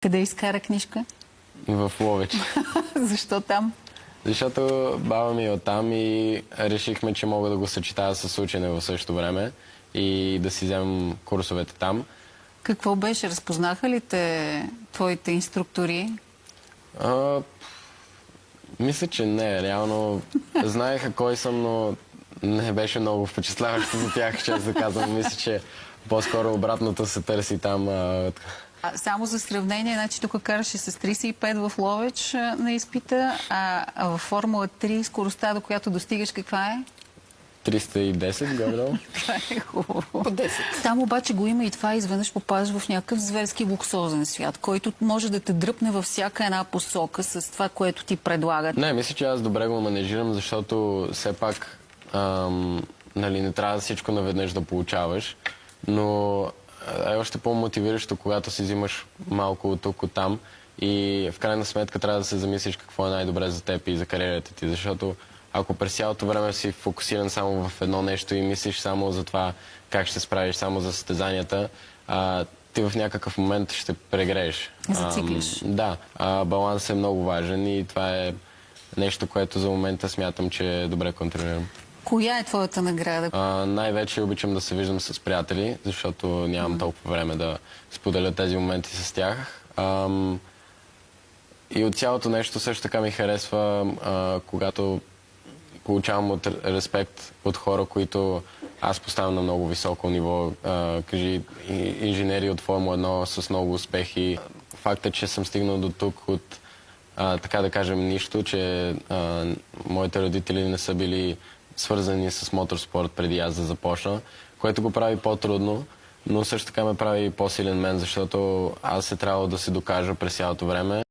Къде изкара книжка? В Ловеч. Защо там? Защото баба ми е оттам и решихме, че мога да го съчетая с учене в същото време и да си вземем курсовете там. Какво беше? Разпознаха ли те твоите инструктори? Мисля, че не. Реално знаеха кой съм, но не беше много впечатляващо за тях, често да казвам. Мисля, че по-скоро обратното се търси там. Само за сравнение, значи тук караше с 35 в Ловеч на изпита, а в Формула 3 скоростта, до която достигаш, каква е? 310 горе-долу. Това е хубаво. По 10. Там обаче го има и това, изведнъж попадаш в някакъв зверски луксозен свят, който може да те дръпне във всяка една посока с това, което ти предлагат. Не, мисля, че аз добре го манежирам, защото все пак не трябва всичко наведнъж да получаваш, но е още по-мотивиращо, когато си взимаш малко от тук, от там и в крайна сметка трябва да се замислиш какво е най-добре за теб и за кариерата ти, защото ако през цялото време си фокусиран само в едно нещо и мислиш само за това как ще се справиш, само за състезанията, ти в някакъв момент ще прегрееш. Зациклиш. Да, балансът е много важен и това е нещо, което за момента смятам, че е добре контролирам. Коя е твоята награда? Най-вече обичам да се виждам с приятели, защото нямам толкова време да споделя тези моменти с тях. И от цялото нещо също така ми харесва, когато получавам от респект от хора, които аз поставям на много високо ниво. Кажи, инженери от Формула 1 с много успехи. Фактът, че съм стигнал до тук от, така да кажем, нищо, че моите родители не са били свързани с моторспорт преди аз да започна, което го прави по-трудно, но също така ме прави по-силен мен, защото аз е трябвало да се докажа през цялото време.